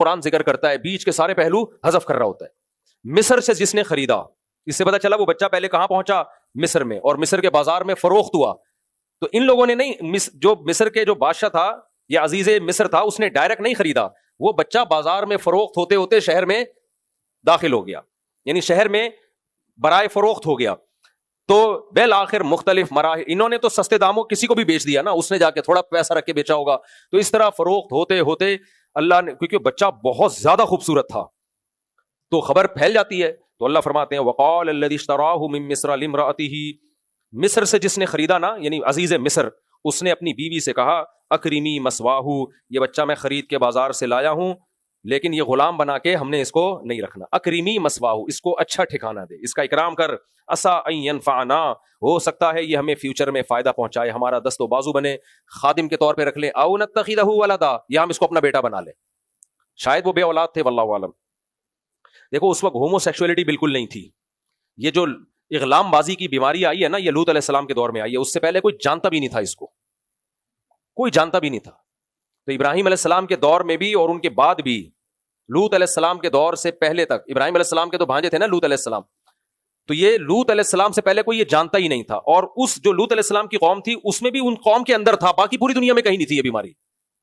قرآن ذکر کرتا ہے بیچ کے سارے پہلو حذف کر رہا ہوتا ہے. مصر سے جس نے خریدا, اس سے پتا چلا وہ بچہ پہلے کہاں پہنچا, مصر میں, اور مصر کے بازار میں فروخت ہوا. تو ان لوگوں نے نہیں, جو مصر کے جو بادشاہ تھا یا عزیز مصر تھا, اس نے ڈائریکٹ نہیں خریدا, وہ بچہ بازار میں فروخت ہوتے ہوتے شہر میں داخل ہو گیا, یعنی شہر میں برائے فروخت ہو گیا. تو بالآخر مختلف مراحل, انہوں نے تو سستے داموں کسی کو بھی بیچ دیا نا, اس نے جا کے تھوڑا پیسہ رکھ کے بیچا ہوگا. تو اس طرح فروخت ہوتے ہوتے اللہ نے, کیونکہ بچہ بہت زیادہ خوبصورت تھا تو خبر پھیل جاتی ہے. تو اللہ فرماتے ہیں وقال الذی اشتراہ من مصر لامرأتہ, مصر سے جس نے خریدا نا, یعنی عزیز مصر, اس نے اپنی بیوی سے کہا اکرمی مثواہ, یہ بچہ میں خرید کے بازار سے لایا ہوں, لیکن یہ غلام بنا کے ہم نے اس کو نہیں رکھنا. اکرمی مثواہ, اس کو اچھا ٹھکانہ دے, اس کا اکرام کر. عسیٰ ان ینفعنا, ہو سکتا ہے یہ ہمیں فیوچر میں فائدہ پہنچائے, ہمارا دست و بازو بنے, خادم کے طور پہ رکھ لیں. او نتخذہ ولدا, یا ہم اس کو اپنا بیٹا بنا لیں. شاید وہ بے اولاد تھے, واللہ اعلم. دیکھو اس وقت ہومو سیکشولیٹی بالکل نہیں تھی. یہ جو اغلام بازی کی بیماری آئی ہے نا, یہ لوط علیہ السلام کے دور میں آئی ہے, اس سے پہلے کوئی جانتا بھی نہیں تھا اس کو, کوئی جانتا بھی نہیں تھا. تو ابراہیم علیہ السلام کے دور میں بھی اور ان کے بعد بھی, لوط علیہ السلام کے دور سے پہلے تک, ابراہیم علیہ السلام کے تو بھانجے تھے نا لوط علیہ السلام, تو یہ لوط علیہ السلام سے پہلے کوئی یہ جانتا ہی نہیں تھا. اور اس جو لوط علیہ السلام کی قوم تھی, اس میں بھی ان قوم کے اندر تھا, باقی پوری دنیا میں کہیں نہیں تھی یہ بیماری,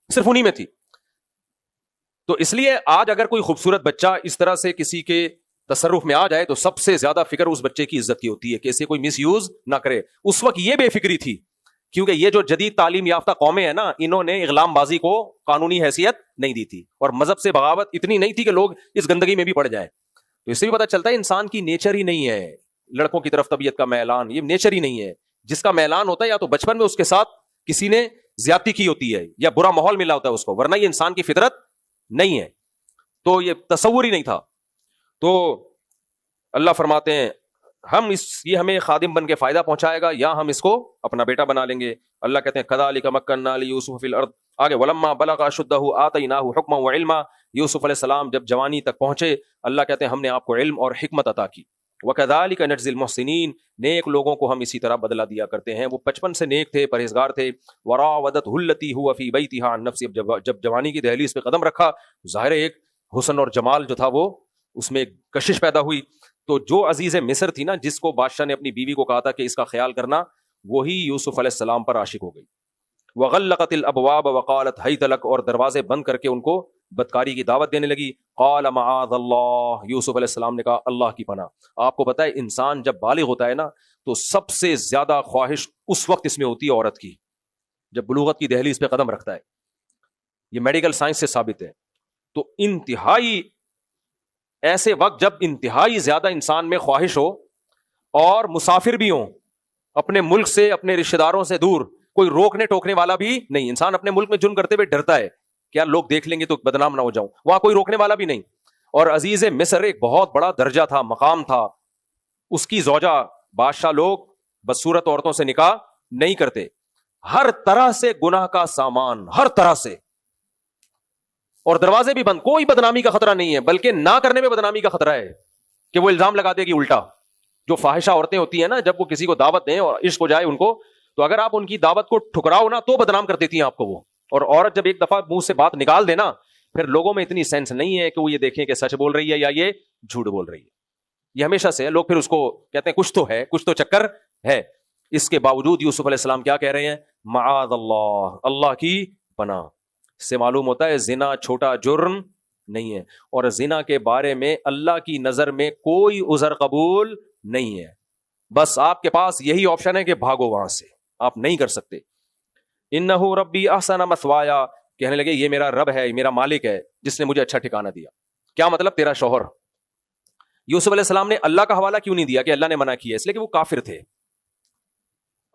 صرف انہی میں تھی. تو اس لیے آج اگر کوئی خوبصورت بچہ اس طرح سے کسی کے تصرف میں آ جائے تو سب سے زیادہ فکر اس بچے کی عزت کی ہوتی ہے کہ اسے کوئی مس یوز نہ کرے. اس وقت یہ بے فکری تھی, کیونکہ یہ جو جدید تعلیم یافتہ قومیں ہیں نا, انہوں نے اغلام بازی کو قانونی حیثیت نہیں دی تھی, اور مذہب سے بغاوت اتنی نہیں تھی کہ لوگ اس گندگی میں بھی پڑ جائیں. تو اس سے بھی پتہ چلتا ہے انسان کی نیچر ہی نہیں ہے لڑکوں کی طرف طبیعت کا میلان, یہ نیچر ہی نہیں ہے. جس کا میلان ہوتا ہے یا تو بچپن میں اس کے ساتھ کسی نے زیادتی کی ہوتی ہے یا برا ماحول ملا ہوتا ہے اس کو, ورنہ یہ انسان کی فطرت نہیں ہے. تو یہ تصور ہی نہیں تھا. تو اللہ فرماتے ہیں ہم یہ ہمیں خادم بن کے فائدہ پہنچائے گا یا ہم اس کو اپنا بیٹا بنا لیں گے. اللہ کہتے ہیں کذالک مکننا لیوسف فی الارض. آگے ولما بلغ اشدہ آتیناہ حکما وعلما, یوسف علیہ السلام جب جوانی تک پہنچے, اللہ کہتے ہیں ہم نے آپ کو علم اور حکمت عطا کی. وکذالک نجزی المحسنین, نیک لوگوں کو ہم اسی طرح بدلہ دیا کرتے ہیں. وہ بچپن سے نیک تھے, پرہیزگار تھے. وراودتہ التی هو فی بیتها عن نفسہ, جب جوانی کی دہلیز پہ قدم رکھا, ظاہر ایک حسن اور جمال جو تھا وہ اس میں ایک کشش پیدا ہوئی. تو جو عزیز مصر تھی نا, جس کو بادشاہ نے اپنی بیوی کو کہا تھا کہ اس کا خیال کرنا, وہی یوسف علیہ السلام پر عاشق ہو گئی. وغلقت الابواب وقالت حیت لک, اور دروازے بند کر کے ان کو بدکاری کی دعوت دینے لگی. قال معاذ اللہ, یوسف علیہ السلام نے کہا اللہ کی پناہ. آپ کو پتہ ہے انسان جب بالغ ہوتا ہے نا, تو سب سے زیادہ خواہش اس وقت اس میں ہوتی ہے عورت کی, جب بلوغت کی دہلیز پہ قدم رکھتا ہے. یہ میڈیکل سائنس سے ثابت ہے. تو انتہائی ایسے وقت جب انتہائی زیادہ انسان میں خواہش ہو, اور مسافر بھی ہوں اپنے ملک سے, اپنے رشتہ داروں سے دور, کوئی روکنے ٹوکنے والا بھی نہیں. انسان اپنے ملک میں جرم کرتے ہوئے ڈرتا ہے کیا لوگ دیکھ لیں گے تو بدنام نہ ہو جاؤں, وہاں کوئی روکنے والا بھی نہیں. اور عزیز مصر ایک بہت بڑا درجہ تھا, مقام تھا. اس کی زوجہ, بادشاہ لوگ بدصورت عورتوں سے نکاح نہیں کرتے, ہر طرح سے گناہ کا سامان, ہر طرح سے, اور دروازے بھی بند. کوئی بدنامی کا خطرہ نہیں ہے, بلکہ نہ کرنے میں بدنامی کا خطرہ ہے کہ وہ الزام لگا دے گی الٹا. جو فاحشہ عورتیں ہوتی ہیں نا, جب وہ کسی کو دعوت دیں اور عشق ہو جائے ان کو, تو اگر آپ ان کی دعوت کو ٹھکراؤ نا تو بدنام کر دیتی ہیں آپ کو وہ. اور عورت جب ایک دفعہ منہ سے بات نکال دینا, پھر لوگوں میں اتنی سینس نہیں ہے کہ وہ یہ دیکھیں کہ سچ بول رہی ہے یا یہ جھوٹ بول رہی ہے. یہ ہمیشہ سے لوگ پھر اس کو کہتے ہیں کچھ تو ہے, کچھ تو چکر ہے. اس کے باوجود یوسف علیہ السلام کیا کہہ رہے ہیں, معاذ اللہ, اللہ کی پناہ. اس سے معلوم ہوتا ہے زنا چھوٹا جرم نہیں ہے, اور زنا کے بارے میں اللہ کی نظر میں کوئی عذر قبول نہیں ہے. بس آپ کے پاس یہی آپشن ہے کہ بھاگو وہاں سے, آپ نہیں کر سکتے. انہ ربی احسن مثوایا, کہنے لگے یہ میرا رب ہے, میرا مالک ہے جس نے مجھے اچھا ٹھکانہ دیا. کیا مطلب, تیرا شوہر. یوسف علیہ السلام نے اللہ کا حوالہ کیوں نہیں دیا کہ اللہ نے منع کیا؟ اس لیے کہ وہ کافر تھے.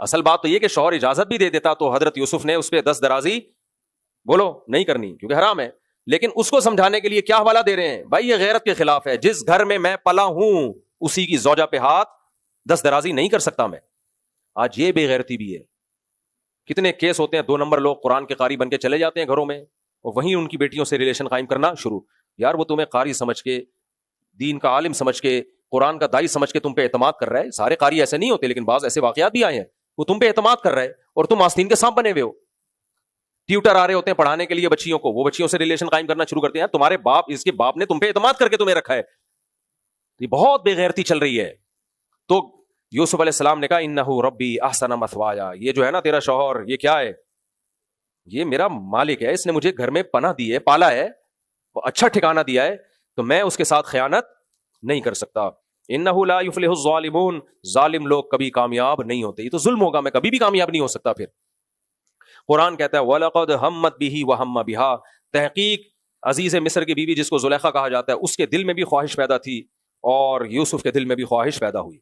اصل بات تو یہ کہ شوہر اجازت بھی دے دیتا تو حضرت یوسف نے اس پہ دست درازی بولو نہیں کرنی, کیونکہ حرام ہے. لیکن اس کو سمجھانے کے لیے کیا حوالہ دے رہے ہیں, بھائی یہ غیرت کے خلاف ہے. جس گھر میں میں پلا ہوں اسی کی زوجہ پہ ہاتھ دست درازی نہیں کر سکتا میں. آج یہ بے غیرتی بھی ہے. کتنے کیس ہوتے ہیں, 2 نمبر لوگ قرآن کے قاری بن کے چلے جاتے ہیں گھروں میں, اور وہیں ان کی بیٹیوں سے ریلیشن قائم کرنا شروع. یار وہ تمہیں قاری سمجھ کے, دین کا عالم سمجھ کے, قرآن کا دائی سمجھ کے تم پہ اعتماد کر رہا ہے. سارے قاری ایسے نہیں ہوتے, لیکن بعض ایسے واقعات بھی آئے ہیں وہ تم پہ اعتماد کر رہا ہے اور تم آستین کے سانپ بنے ہوئے ہو. ٹیوٹر آ رہے ہوتے ہیں پڑھانے کے لیے بچیوں کو, وہ بچیوں سے ریلیشن قائم کرنا شروع کرتے ہیں. تمہارے باپ, اس کے باپ نے تم پہ اعتماد کر کے تمہیں رکھا ہے. یہ بہت بے غیرتی چل رہی ہے. تو یوسف علیہ السلام نے کہا انہ ربی احسن مثوایا, یہ جو ہے نا تیرا شوہر, یہ کیا ہے, یہ میرا مالک ہے, اس نے مجھے گھر میں پناہ دی ہے, پالا ہے, اچھا ٹھکانہ دیا ہے, تو میں اس کے ساتھ خیانت نہیں کر سکتا. انہ لا یفلح الظالمون, ظالم لوگ کبھی کامیاب نہیں ہوتے. یہ تو ظلم ہوگا, میں کبھی بھی کامیاب نہیں ہو سکتا. پھر قرآن کہتا ہے وَلَقَدْ هَمَّتْ بِهِ وَهَمَّ بِهَا, تحقیق عزیز مصر کی بیوی جس کو زلیخا کہا جاتا ہے, اس کے دل میں بھی خواہش پیدا تھی اور یوسف کے دل میں بھی خواہش پیدا ہوئی.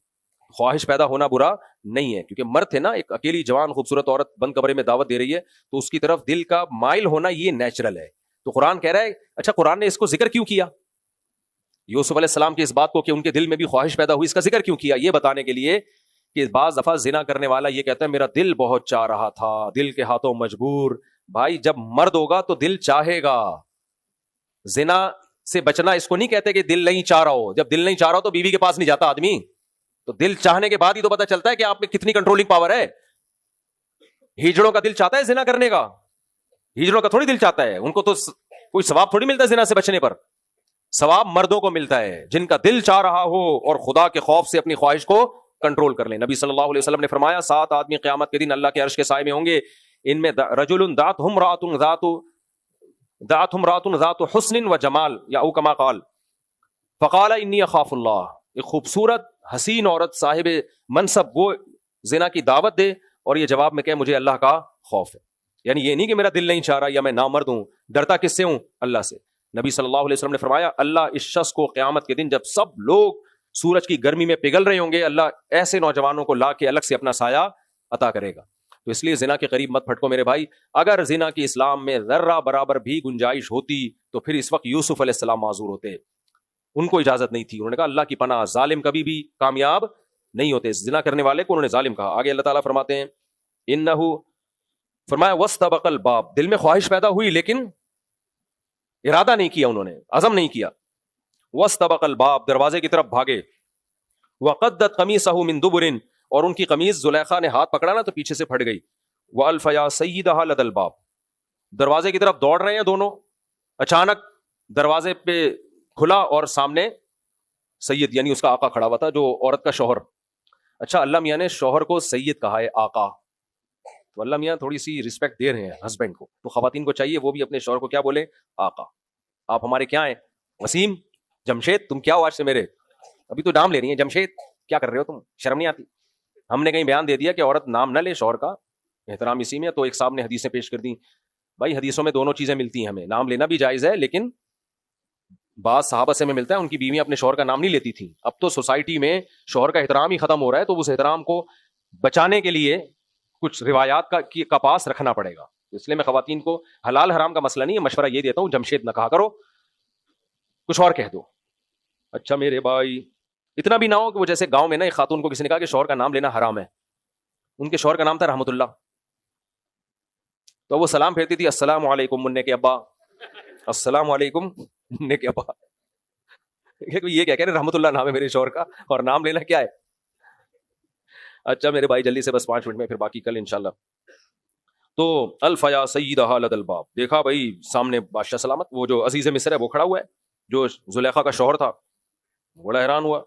خواہش پیدا ہونا برا نہیں ہے, کیونکہ مرد ہے نا, ایک اکیلی جوان خوبصورت عورت بند کمرے میں دعوت دے رہی ہے, تو اس کی طرف دل کا مائل ہونا یہ نیچرل ہے. تو قرآن کہہ رہا ہے اچھا قرآن نے اس کو ذکر کیوں کیا, یوسف علیہ السلام کی اس بات کو کہ ان کے دل میں بھی خواہش پیدا ہوئی, اس کا ذکر کیوں کیا, یہ بتانے کے لیے کہ بعض دفعہ زنا کرنے والا یہ کہتا ہے میرا دل بہت چاہ رہا تھا, دل کے ہاتھوں مجبور. بھائی جب مرد ہوگا تو دل چاہے گا. زنا سے بچنا اس کو نہیں کہتے کہ دل نہیں چاہ رہا ہو, جب دل نہیں چاہ رہا ہو تو بیوی کے پاس نہیں جاتا آدمی, تو دل چاہنے کے بعد ہی تو پتا چلتا ہے کہ آپ میں کتنی کنٹرولنگ پاور ہے. ہجڑوں کا دل چاہتا ہے زنا کرنے کا, ہجڑوں کا تھوڑی دل چاہتا ہے, ان کو تو کوئی ثواب تھوڑی ملتا ہے زنا سے بچنے پر. ثواب مردوں کو ملتا ہے جن کا دل چاہ رہا ہو اور خدا کے خوف سے اپنی خواہش کو کنٹرول کر لیں. نبی صلی اللہ علیہ وسلم نے فرمایا 7 آدمی قیامت کے دن اللہ کے عرش کے سائے میں ہوں گے, ان میں رجل دعتهم امرأة ذات حسن و جمال, یا او کما قال فقال انی اخاف اللہ, ایک خوبصورت حسین عورت صاحب منصب وہ زنا کی دعوت دے اور یہ جواب میں کہ مجھے اللہ کا خوف ہے. یعنی یہ نہیں کہ میرا دل نہیں چاہ رہا یا میں نامرد ہوں, ڈرتا کس سے ہوں, اللہ سے. نبی صلی اللہ علیہ وسلم نے فرمایا اللہ اس شخص کو قیامت کے دن جب سب لوگ سورج کی گرمی میں پگھل رہے ہوں گے, اللہ ایسے نوجوانوں کو لا کے الگ سے اپنا سایہ عطا کرے گا. تو اس لیے زنا کے قریب مت پھٹکو میرے بھائی. اگر زنا کی اسلام میں ذرہ برابر بھی گنجائش ہوتی تو پھر اس وقت یوسف علیہ السلام معذور ہوتے, ان کو اجازت نہیں تھی. انہوں نے کہا اللہ کی پناہ, ظالم کبھی بھی کامیاب نہیں ہوتے. زنا کرنے والے کو انہوں نے ظالم کہا. آگے اللہ تعالیٰ فرماتے ہیں انہو, فرمایا وَاسْتَبَقَ الْبَابَ, دل میں خواہش پیدا ہوئی لیکن ارادہ نہیں کیا, انہوں نے عزم نہیں کیا. وَاسْتَبَقَ الْبَابَ, دروازے کی طرف بھاگے. وَقَدَّتْ قَمِيصَهُ مِن دُبُرٍ, اور ان کی قمیض زلیخا نے ہاتھ پکڑا نا تو پیچھے سے پھٹ گئی. وَأَلْفَ يَا سَيِّدَهَا لَدَى الْبَابِ, دروازے کی طرف دوڑ رہے ہیں دونوں, اچانک دروازے پہ کھلا اور سامنے سید یعنی اس کا آقا کھڑا ہوا تھا, جو عورت کا شوہر. اچھا اللہ میاں نے شوہر کو سید کہا ہے, آقا, تو اللہ میاں تھوڑی سی رسپیکٹ دے رہے ہیں ہسبینڈ کو, تو خواتین کو چاہیے وہ بھی اپنے شوہر کو کیا بولے, آقا. آپ ہمارے کیا ہیں, وسیم, جمشید, تم کیا ہو آج سے میرے, ابھی تو نام لے رہی ہیں, جمشید کیا کر رہے ہو تم, شرم نہیں آتی. ہم نے کہیں بیان دے دیا کہ عورت نام نہ لے شوہر کا, احترام اسی میں. تو ایک صاحب نے حدیثیں پیش کر دی. بھائی حدیثوں میں دونوں چیزیں ملتی ہیں, ہمیں نام لینا بھی جائز ہے, لیکن بعض صحابہ سے میں ملتا ہے ان کی بیویاں اپنے شوہر کا نام نہیں لیتی تھیں. اب تو سوسائٹی میں شوہر کا احترام ہی ختم ہو رہا ہے, تو اس احترام کو بچانے کے لیے کچھ روایات کا پاس رکھنا پڑے گا. اس لیے میں خواتین کو حلال حرام کا مسئلہ نہیں ہے, مشورہ یہ دیتا ہوں جمشید نہ کہا کرو, کچھ اور کہہ دو. اچھا میرے بھائی اتنا بھی نہ ہو کہ وہ جیسے گاؤں میں نا ایک خاتون کو کسی نے کہا کہ شوہر کا نام لینا حرام ہے, ان کے شوہر کا نام تھا رحمت اللہ, تو وہ سلام پھیرتی تھی السلام علیکم منع کے ابا, السلام علیکم منع کے ابا. یہ کیا کہہ رہے رحمت اللہ نام ہے میرے شوہر کا, اور نام لینا کیا ہے. اچھا میرے بھائی جلدی سے بس 5 منٹ میں, پھر باقی کل انشاءاللہ. تو الفیا سیدہا لدى الباب, دیکھا بھائی سامنے بادشاہ سلامت, وہ جو عزیز مصر ہے وہ کھڑا ہوا ہے, جو زلیخا کا شوہر تھا. بڑا حیران ہوا,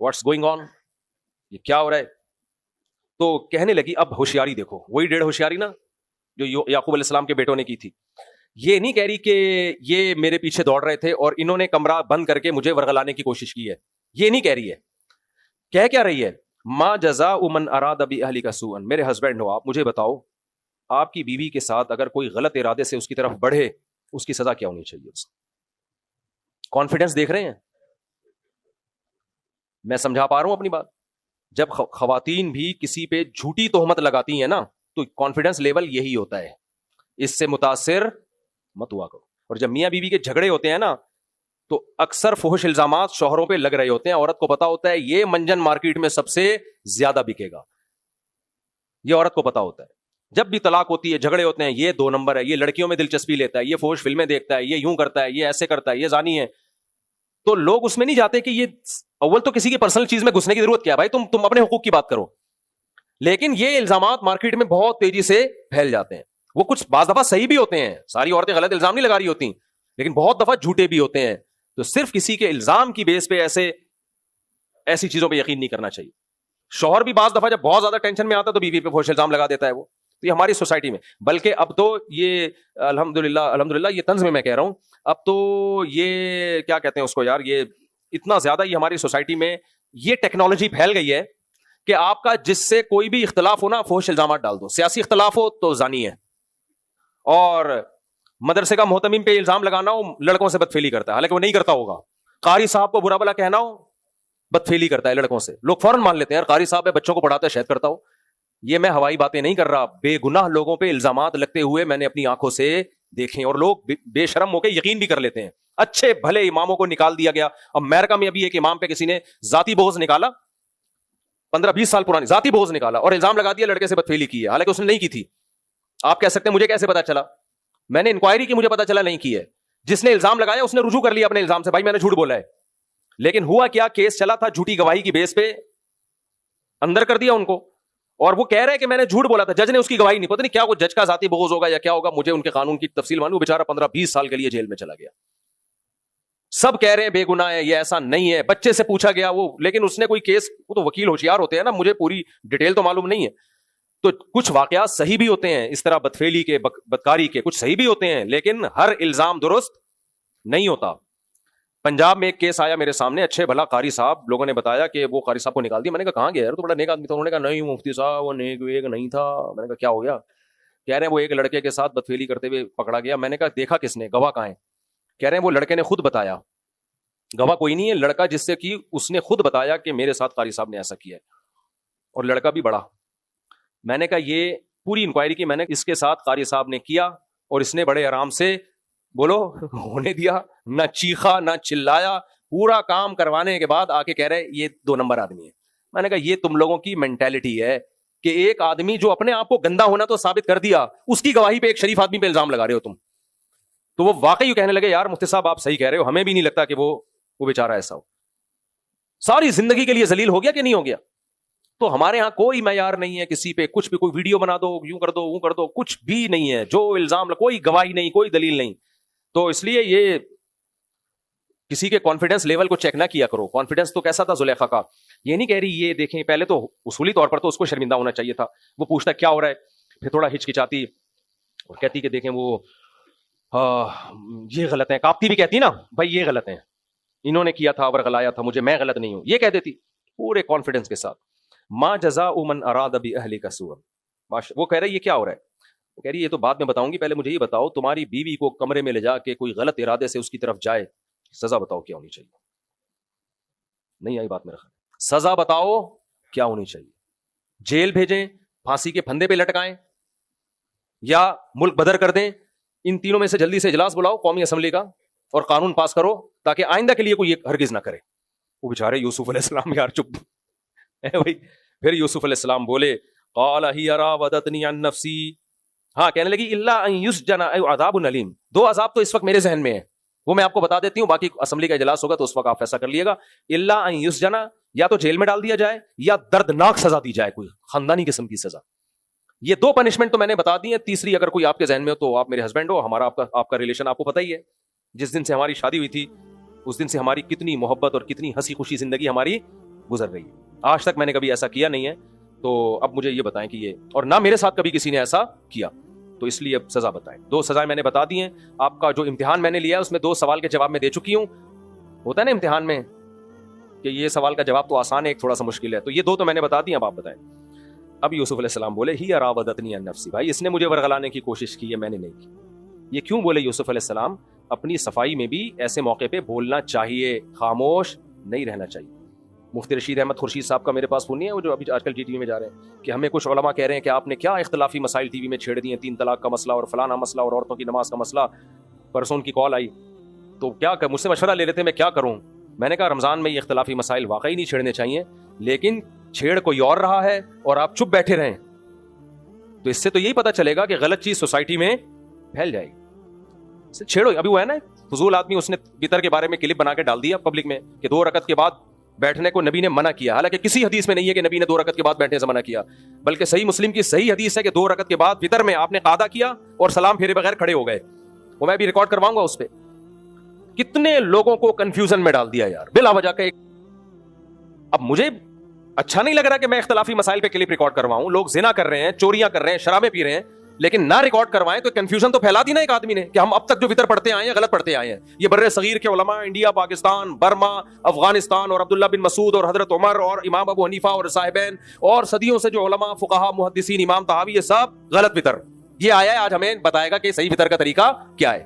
واٹس گوئنگ آن, یہ کیا ہو رہا ہے. تو کہنے لگی اب ہوشیاری دیکھو, وہی 1.5 ہوشیاری نا جو یعقوب علیہ السلام کے بیٹوں نے کی تھی. یہ نہیں کہہ رہی کہ یہ میرے پیچھے دوڑ رہے تھے اور انہوں نے کمرہ بند کر کے مجھے ورغلانے کی کوشش کی ہے, یہ نہیں کہہ رہی ہے. کہہ کیا رہی ہے, ما جزاء من اراد باہلک سوءا, میرے ہسبینڈ ہو آپ, مجھے بتاؤ آپ کی بیوی کے ساتھ اگر کوئی غلط ارادے سے اس کی طرف بڑھے, اس کی سزا کیا ہونی چاہیے. اس کانفیڈنس دیکھ رہے ہیں, میں سمجھا پا رہا ہوں اپنی بات. جب خواتین بھی کسی پہ جھوٹی تہمت لگاتی ہیں نا, تو کانفیڈنس لیول یہی ہوتا ہے, اس سے متاثر مت ہوا کرو. اور جب میاں بیوی کے جھگڑے ہوتے ہیں نا, تو اکثر فحش الزامات شوہروں پہ لگ رہے ہوتے ہیں. عورت کو پتا ہوتا ہے یہ منجن مارکیٹ میں سب سے زیادہ بکے گا, یہ عورت کو پتا ہوتا ہے. جب بھی طلاق ہوتی ہے, جھگڑے ہوتے ہیں, یہ 2 نمبر ہے, یہ لڑکیوں میں دلچسپی لیتا ہے, یہ فحش فلمیں دیکھتا ہے, یہ یوں کرتا ہے, یہ ایسے کرتا ہے, یہ زانی ہے, تو لوگ اس میں نہیں جاتے کہ یہ اول تو کسی کی پرسنل چیز میں گھسنے کی ضرورت کیا ہے بھائی, تم اپنے حقوق کی بات کرو. لیکن یہ الزامات مارکیٹ میں بہت تیزی سے پھیل جاتے ہیں. وہ کچھ بعض دفعہ صحیح بھی ہوتے ہیں, ساری عورتیں غلط الزام نہیں لگا رہی ہوتی, لیکن بہت دفعہ جھوٹے بھی ہوتے ہیں. تو صرف کسی کے الزام کی بیس پہ ایسی چیزوں پہ یقین نہیں کرنا چاہیے. شوہر بھی بعض دفعہ جب بہت زیادہ ٹینشن میں آتا ہے تو بیوی پہ فحش الزام لگا دیتا ہے وہ. تو یہ ہماری سوسائٹی میں, بلکہ اب تو یہ الحمدللہ یہ طنز میں کہہ رہا ہوں, اب تو یہ کیا کہتے ہیں اس کو یار, یہ اتنا زیادہ یہ ہماری سوسائٹی میں یہ ٹیکنالوجی پھیل گئی ہے کہ آپ کا جس سے کوئی بھی اختلاف ہو نا, فحش الزامات ڈال دو. سیاسی اختلاف ہو تو زانی ہے, اور مدرسے کا محتمم پہ الزام لگانا ہو لڑکوں سے بدفعلی کرتا ہے, حالانکہ وہ نہیں کرتا ہوگا. قاری صاحب کو برا بلا کہنا ہو بدفعلی کرتا ہے لڑکوں سے, لوگ فوراً مان لیتے ہیں یار قاری صاحب ہے, بچوں کو پڑھاتا ہے, شاید کرتا ہو. یہ میں ہوائی باتیں نہیں کر رہا, بے گناہ لوگوں پہ الزامات لگتے ہوئے میں نے اپنی آنکھوں سے دیکھیں, اور لوگ بے شرم ہو کے یقین بھی کر لیتے ہیں. اچھے بھلے اماموں کو نکال دیا گیا. امریکہ میں ابھی ایک امام پہ کسی نے ذاتی بغض نکالا, 15-20 سال پرانی ذاتی بغض نکالا, اور الزام لگا دیا لڑکے سے بدفعلی کی ہے, حالانکہ اس نے نہیں کی تھی. آپ کہہ سکتے ہیں مجھے کیسے پتا چلا, میں نے انکوائری کی, مجھے پتا چلا نہیں کی ہے. جس نے الزام لگایا اس نے رجوع کر لیا اپنے الزام سے, بھائی میں نے جھوٹ بولا ہے. لیکن ہوا کیا, کیس چلا تھا جھوٹی گواہی کی بیس پہ, اندر کر دیا ان کو, اور وہ کہہ رہے ہیں کہ میں نے جھوٹ بولا تھا, جج نے اس کی گواہی نہیں, پتہ نہیں کیا, وہ جج کا ذاتی بغض ہوگا یا کیا ہوگا, مجھے ان کے قانون کی تفصیل معلوم. بیچارہ 15-20 سال کے لیے جیل میں چلا گیا. سب کہہ رہے ہیں بے گناہ ہے, یہ ایسا نہیں ہے. بچے سے پوچھا گیا وہ, لیکن اس نے کوئی کیس, وہ تو وکیل ہوشیار ہوتے ہیں نا, مجھے پوری ڈیٹیل تو معلوم نہیں ہے. تو کچھ واقعات صحیح بھی ہوتے ہیں اس طرح بدفعلی کے, بدکاری کے, کچھ صحیح بھی ہوتے ہیں, لیکن ہر الزام درست نہیں ہوتا. پنجاب میں ایک کیس آیا میرے سامنے, اچھے بھلا قاری صاحب, لوگوں نے بتایا کہ وہ قاری صاحب کو نکال دیا. میں نے کہا کہاں گیا یار, تو بڑا نیک آدمی تھا. انہوں نے کہا نہیں مفتی صاحب وہ نیک ویک نہیں تھا. میں نے کہا کیا ہو گیا؟ کہہ رہے ہیں وہ ایک لڑکے کے ساتھ بدفعلی کرتے ہوئے پکڑا گیا. میں نے کہا دیکھا کس نے, گواہ کہاں ہے؟ کہہ رہے ہیں وہ لڑکے نے خود بتایا, گواہ کوئی نہیں ہے, لڑکا جس سے کی اس نے خود بتایا کہ میرے ساتھ قاری صاحب نے ایسا کیا ہے, اور لڑکا بھی بڑا. میں نے کہا یہ پوری انکوائری کی میں نے, اس کے ساتھ قاری صاحب نے کیا, اور اس نے بڑے آرام سے بولو ہونے دیا, نہ چیخا نہ چلایا. پورا کام کروانے کے بعد آ کے کہہ رہے یہ 2 نمبر آدمی ہے. میں نے کہا یہ تم لوگوں کی مینٹالٹی ہے کہ ایک آدمی جو اپنے آپ کو گندا ہونا تو ثابت کر دیا, اس کی گواہی پہ ایک شریف آدمی پہ الزام لگا رہے ہو تم. تو وہ واقعی کہنے لگے یار مفتی صاحب آپ صحیح کہہ رہے ہو, ہمیں بھی نہیں لگتا کہ وہ بیچارہ ایسا ہو. ساری زندگی کے لیے ذلیل ہو گیا کہ نہیں ہو گیا؟ تو ہمارے ہاں کوئی معیار نہیں ہے کسی پہ, کچھ بھی, کوئی ویڈیو بنا دو, یوں کر دو, وہ کر دو, کچھ بھی نہیں ہے. جو الزام, کوئی گواہی نہیں, کوئی دلیل نہیں. تو اس لیے یہ کسی کے کانفیڈنس لیول کو چیک نہ کیا کرو. کانفیڈنس تو کیسا تھا زلیخا کا, یہ نہیں کہہ رہی یہ دیکھیں, پہلے تو اصولی طور پر تو اس کو شرمندہ ہونا چاہیے تھا. وہ پوچھتا کیا ہو رہا ہے, پھر تھوڑا ہچکچاتی اور کہتی کہ دیکھیں وہ یہ غلط ہیں, کاپتی بھی کہتی نا بھائی یہ غلط ہیں, انہوں نے کیا تھا اور غلایا تھا مجھے, میں غلط نہیں ہوں, یہ کہہ دیتی پورے کانفیڈنس کے ساتھ. ما جزاء من اراد باہلک سوءا. وہ کہہ رہے یہ کیا ہو رہا ہے, وہ کہہ رہی یہ تو بعد میں بتاؤں گی, پہلے مجھے یہ بتاؤ تمہاری بیوی کو کمرے میں لے جا کے کوئی غلط ارادے سے اس کی طرف جائے, سزا بتاؤ کیا ہونی چاہیے؟ نہیں آئی بات میرا خیال, سزا بتاؤ کیا ہونی چاہیے؟ جیل بھیجیں, پھانسی کے پھندے پہ لٹکائیں, یا ملک بدر کر دیں؟ ان تینوں میں سے جلدی سے اجلاس بلاؤ قومی اسمبلی کا اور قانون پاس کرو تاکہ آئندہ کے لیے کوئی یہ ہرگز نہ کرے. وہ بیچارے یوسف علیہ السلام یار چپ بھائی. پھر یوسف علیہ السلام بولے قال ہی راودتنی عن نفسی, ہاں کہنے لگی الا ان یسجن او عذاب الیم. 2 عذاب تو اس وقت میرے ذہن میں ہیں, وہ میں آپ کو بتا دیتی ہوں, باقی اسمبلی کا اجلاس ہوگا تو اس وقت آپ فیصلہ کر لیے گا. الا ان یسجن, یا تو جیل میں ڈال دیا جائے یا دردناک سزا دی جائے, کوئی خاندانی قسم کی سزا. یہ 2 پنشمنٹ تو میں نے بتا دی ہیں, تیسری اگر کوئی آپ کے ذہن میں ہو تو آپ میرے ہسبینڈ ہو, ہمارا آپ کا ریلیشن آپ کو پتہ ہی ہے. جس دن سے ہماری شادی ہوئی تھی اس دن سے ہماری کتنی محبت اور کتنی ہنسی خوشی زندگی ہماری گزر رہی ہے. آج تک میں نے کبھی ایسا کیا نہیں ہے, تو اب مجھے یہ بتائیں کہ یہ, اور نہ میرے ساتھ کبھی کسی نے ایسا کیا, تو اس لیے اب سزا بتائیں. 2 سزائیں میں نے بتا دی ہیں. آپ کا جو امتحان میں نے لیا ہے اس میں 2 سوال کے جواب میں دے چکی ہوں. ہوتا ہے نا امتحان میں کہ یہ سوال کا جواب تو آسان ہے, ایک تھوڑا سا مشکل ہے, تو یہ 2 تو میں نے بتا دی, اب آپ بتائیں. اب یوسف علیہ السلام بولے ہی راودتنی عن نفسی, بھائی اس نے مجھے ورغلانے کی کوشش کی ہے, میں نے نہیں کی. یہ کیوں بولے یوسف علیہ السلام؟ اپنی صفائی میں بھی ایسے موقع پہ بولنا چاہیے, خاموش نہیں رہنا چاہیے. مفتی رشید احمد خورشید صاحب کا میرے پاس فون نہیں ہے, وہ جو ابھی آج کل GTV میں جا رہے ہیں, کہ ہمیں کچھ علماء کہہ رہے ہیں کہ آپ نے کیا اختلافی مسائل ٹی وی میں چھیڑ دیے, 3 طلاق کا مسئلہ اور فلانا مسئلہ اور عورتوں کی نماز کا مسئلہ. پرسوں ان کی کال آئی تو کیا مجھ سے مشورہ لے رہے تھے میں کیا کروں. میں نے کہا رمضان میں یہ اختلافی مسائل واقعی نہیں چھیڑنے چاہیے, لیکن چھیڑ کوئی اور رہا ہے اور آپ چپ بیٹھے رہیں تو اس سے تو یہی پتہ چلے گا کہ غلط چیز سوسائٹی میں پھیل جائے گی. چھیڑو. ابھی وہ ہے نا فضول آدمی, اس نے وطر کے بارے میں کلپ بنا کے ڈال دیا پبلک میں کہ 2 رکعت کے بعد بیٹھنے کو نبی نے منع کیا, حالانکہ کسی حدیث میں نہیں ہے کہ نبی نے 2 رکعت کے بعد بیٹھنے سے منع کیا, بلکہ صحیح مسلم کی صحیح حدیث ہے کہ 2 رکعت کے بعد وتر میں آپ نے قعدہ کیا اور سلام پھیرے بغیر کھڑے ہو گئے. وہ میں بھی ریکارڈ کرواؤں گا اس پہ. کتنے لوگوں کو کنفیوژن میں ڈال دیا یار بلا وجہ کا. اب مجھے اچھا نہیں لگ رہا کہ میں اختلافی مسائل پہ کلپ ریکارڈ کرواؤں. لوگ زنا کر رہے ہیں, چوریاں کر رہے ہیں, شرابیں پی رہے ہیں, لیکن نہ ریکارڈ کروائیں تو کنفیوژن تو پھیلا دی نا ایک آدمی نے کہ ہم اب تک جو وتر پڑھتے آئے ہیں غلط پڑھتے آئے ہیں. یہ بر صغیر کے علماء, انڈیا, پاکستان, برما, افغانستان اور عبداللہ بن مسعود اور حضرت عمر اور امام ابو حنیفہ اور صاحبین اور صدیوں سے جو علماء, فقہا, محدثین, امام طحاوی, یہ سب غلط وتر. یہ آیا ہے آج ہمیں بتائے گا کہ صحیح وتر کا طریقہ کیا ہے.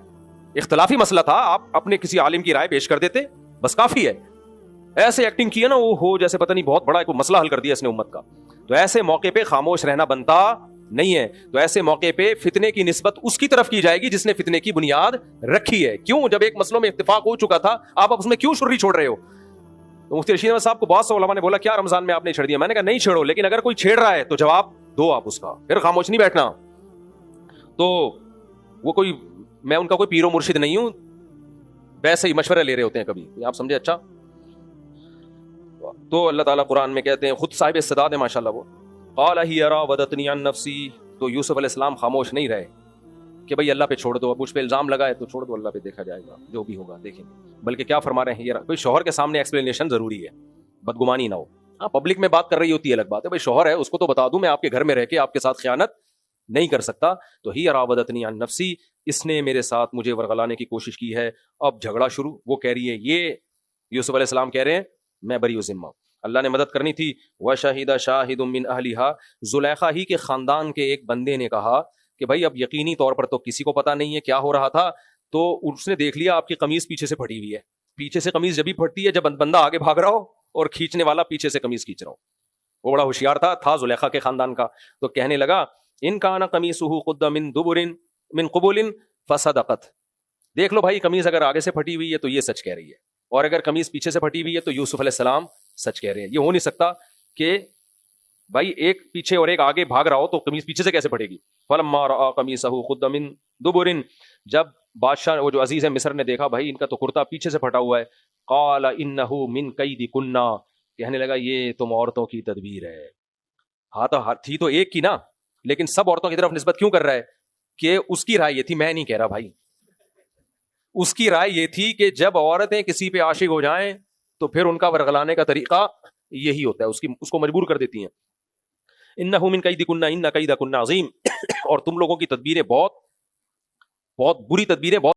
اختلافی مسئلہ تھا, آپ اپنے کسی عالم کی رائے پیش کر دیتے بس کافی ہے. ایسے ایکٹنگ کی ہے نا وہ ہو جیسے پتہ نہیں بہت بڑا کوئی مسئلہ حل کر دیا اس نے امت کا. تو ایسے موقع پہ خاموش رہنا بنتا نہیں ہے. تو ایسے موقع پہ فتنے کی نسبت اس کی طرف کی جائے گی جس نے فتنے کی بنیاد رکھی ہے. کیوں؟ جب ایک مسئلوں میں اتفاق ہو چکا تھا, آپ اب اس میں کیوں شرری چھوڑ رہے ہو؟ تو مفتی رشید احمد صاحب کو بہت سے علماء نے بولا کیا رمضان میں آپ نے چھیڑ دیا؟ میں نے کہا نہیں چھیڑو, لیکن اگر کوئی چھیڑ رہا ہے تو جواب دو آپ اس کا, پھر خاموش نہیں بیٹھنا. تو وہ کوئی, میں ان کا کوئی پیر و مرشد نہیں ہوں, ویسے ہی مشورے لے رہے ہوتے ہیں کبھی, آپ سمجھے. اچھا, تو اللہ تعالیٰ قرآن میں کہتے ہیں, خود صاحب استعداد ہے ماشاءاللہ, وہ قال ہی راودتنی عن نفسی. تو یوسف علیہ السلام خاموش نہیں رہے کہ بھئی اللہ پہ چھوڑ دو, اب مجھ پہ الزام لگا ہے تو چھوڑ دو, اللہ پہ دیکھا جائے گا, جو بھی ہوگا دیکھیں گے. بلکہ کیا فرما رہے ہیں, یہ کوئی شوہر کے سامنے ایکسپلینیشن ضروری ہے, بدگمانی نہ ہو. ہاں پبلک میں بات کر رہی ہوتی ہے الگ بات ہے, بھئی شوہر ہے اس کو تو بتا دوں میں آپ کے گھر میں رہ کے آپ کے ساتھ خیانت نہیں کر سکتا. تو ہی راودتنی عن نفسی, اس نے میرے ساتھ مجھے ورغلانے کی کوشش کی ہے. اب جھگڑا شروع, وہ کہہ رہی ہے, یہ یوسف علیہ السلام کہہ رہے ہیں میں بری ذمہ, اللہ نے مدد کرنی تھی. وَشَهِدَ شَاهِدٌ مِّنْ أَهْلِهَا, زلیخا ہی کے خاندان کے ایک بندے نے کہا کہ بھائی اب یقینی طور پر تو کسی کو پتا نہیں ہے کیا ہو رہا تھا, تو اس نے دیکھ لیا آپ کی قمیض پیچھے سے پھٹی ہوئی ہے. پیچھے سے قمیض جب بھی پھٹتی ہے جب بندہ آگے بھاگ رہا ہو اور کھینچنے والا پیچھے سے قمیض کھینچ رہا ہو. وہ بڑا ہوشیار تھا زلیخا کے خاندان کا. تو کہنے لگا ان کان قمیصہ قد من دبر من قبل فصدقت. دیکھ لو بھائی قمیض اگر آگے سے پھٹی ہوئی ہے تو یہ سچ کہہ رہی ہے, اور اگر قمیض پیچھے سے پھٹی ہوئی ہے تو یوسف علیہ السلام سچ کہہ رہے ہیں. یہ ہو نہیں سکتا کہ بھائی ایک پیچھے اور ایک آگے بھاگ رہا ہو تو قمیض پیچھے سے کیسے پھٹے گی. فلما رأى قمیصہ قد من دبر, جب بادشاہ وہ جو عزیز ہے مصر نے دیکھا بھائی ان کا تو کرتا پیچھے سے پھٹا ہوا ہے, قال انہ من کیدکن, کہنے لگا یہ تم عورتوں کی تدبیر ہے. ہاں تو تھی تو ایک کی نا, لیکن سب عورتوں کی طرف نسبت کیوں کر رہا ہے کہ اس کی رائے یہ تھی, میں نہیں کہہ رہا بھائی, اس کی رائے یہ تھی کہ جب عورتیں کسی پہ عاشق ہو جائیں تو پھر ان کا ورغلانے کا طریقہ یہی ہوتا ہے, اس کو مجبور کر دیتی ہیں. انہ من کیدکن ان کیدکن عظیم, اور تم لوگوں کی تدبیریں بہت بری تدبیریں, بہت